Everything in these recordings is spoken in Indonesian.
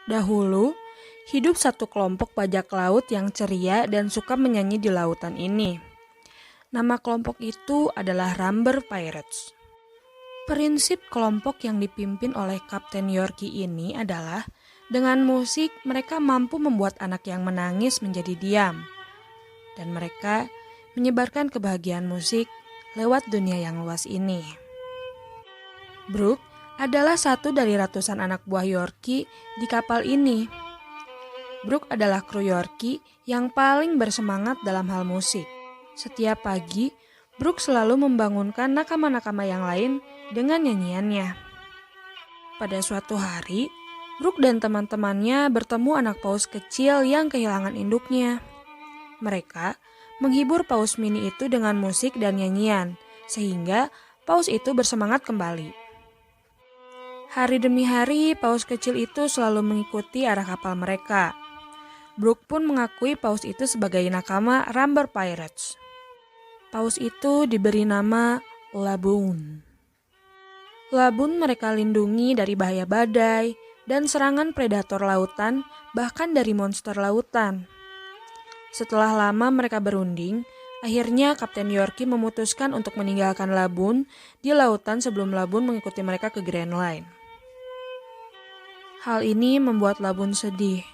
Dahulu, hidup satu kelompok bajak laut yang ceria dan suka menyanyi di lautan ini. Nama kelompok itu adalah Rambler Pirates. Prinsip kelompok yang dipimpin oleh Kapten Yorki ini adalah dengan musik mereka mampu membuat anak yang menangis menjadi diam. Dan mereka menyebarkan kebahagiaan musik lewat dunia yang luas ini. Brooke adalah satu dari ratusan anak buah Yorki di kapal ini. Brooke adalah kru Yorki yang paling bersemangat dalam hal musik. Setiap pagi, Brooke selalu membangunkan nakama-nakama yang lain dengan nyanyiannya. Pada suatu hari, Brooke dan teman-temannya bertemu anak paus kecil yang kehilangan induknya. Mereka menghibur paus mini itu dengan musik dan nyanyian, sehingga paus itu bersemangat kembali. Hari demi hari, paus kecil itu selalu mengikuti arah kapal mereka. Brooke pun mengakui paus itu sebagai nakama Rambler Pirates. Paus itu diberi nama Laboon. Laboon mereka lindungi dari bahaya badai dan serangan predator lautan, bahkan dari monster lautan. Setelah lama mereka berunding, akhirnya Kapten Yorki memutuskan untuk meninggalkan Laboon di lautan sebelum Laboon mengikuti mereka ke Grand Line. Hal ini membuat Laboon sedih.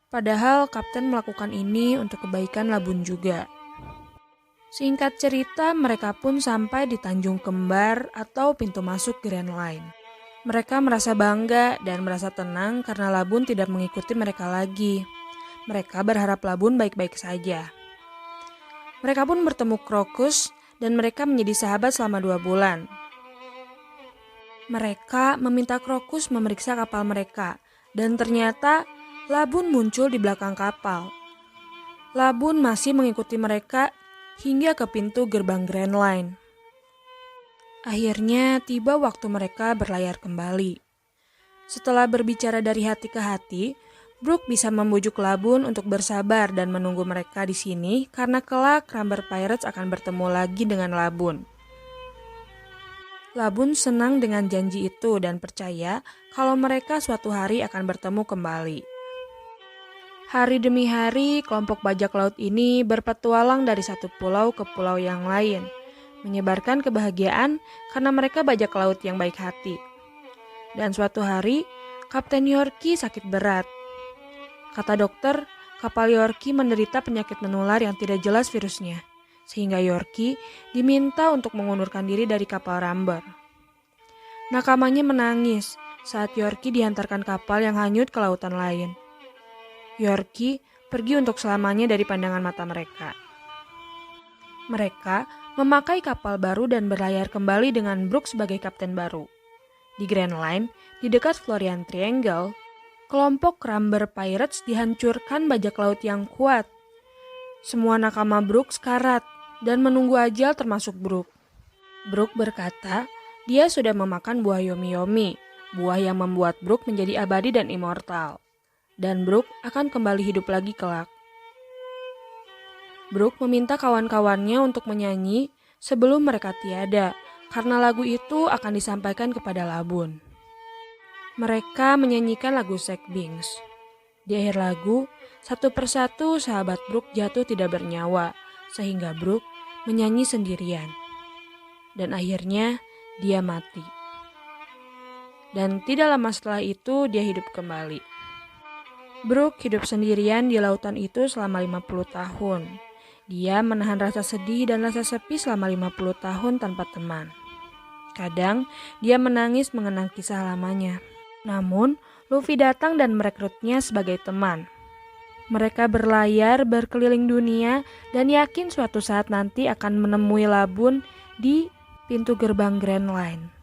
Padahal Kapten melakukan ini untuk kebaikan Laboon juga. Singkat cerita, mereka pun sampai di Tanjung Kembar atau pintu masuk Grand Line. Mereka merasa bangga dan merasa tenang karena Laboon tidak mengikuti mereka lagi. Mereka berharap Laboon baik-baik saja. Mereka pun bertemu Krokus dan mereka menjadi sahabat selama 2 bulan. Mereka meminta Krokus memeriksa kapal mereka dan ternyata Laboon muncul di belakang kapal. Laboon masih mengikuti mereka hingga ke pintu gerbang Grand Line. Akhirnya tiba waktu mereka berlayar kembali. Setelah berbicara dari hati ke hati, Brooke bisa membujuk Laboon untuk bersabar dan menunggu mereka di sini karena kelak Rambler Pirates akan bertemu lagi dengan Laboon. Laboon senang dengan janji itu dan percaya kalau mereka suatu hari akan bertemu kembali. Hari demi hari, kelompok bajak laut ini berpetualang dari satu pulau ke pulau yang lain, menyebarkan kebahagiaan karena mereka bajak laut yang baik hati. Dan suatu hari, Kapten Yorki sakit berat. Kata dokter, kapal Yorki menderita penyakit menular yang tidak jelas virusnya, sehingga Yorki diminta untuk mengundurkan diri dari kapal Rambler. Nakamanya menangis saat Yorki dihantarkan kapal yang hanyut ke lautan lain. Yorki pergi untuk selamanya dari pandangan mata mereka. Mereka memakai kapal baru dan berlayar kembali dengan Brooke sebagai kapten baru. Di Grand Line, di dekat Florian Triangle, kelompok Rambler Pirates dihancurkan bajak laut yang kuat. Semua nakama Brooke sekarat dan menunggu ajal termasuk Brooke. Brooke berkata, dia sudah memakan buah yomi-yomi, buah yang membuat Brooke menjadi abadi dan immortal. Dan Brooke akan kembali hidup lagi kelak. Brooke meminta kawan-kawannya untuk menyanyi sebelum mereka tiada, karena lagu itu akan disampaikan kepada Laboon. Mereka menyanyikan lagu Sek Bings. Di akhir lagu, satu persatu sahabat Brooke jatuh tidak bernyawa, sehingga Brooke menyanyi sendirian. Dan akhirnya dia mati. Dan tidak lama setelah itu dia hidup kembali. Brooke hidup sendirian di lautan itu selama 50 tahun. Dia menahan rasa sedih dan rasa sepi selama 50 tahun tanpa teman. Kadang dia menangis mengenang kisah lamanya. Namun, Luffy datang dan merekrutnya sebagai teman. Mereka berlayar berkeliling dunia dan yakin suatu saat nanti akan menemui Laboon di pintu gerbang Grand Line.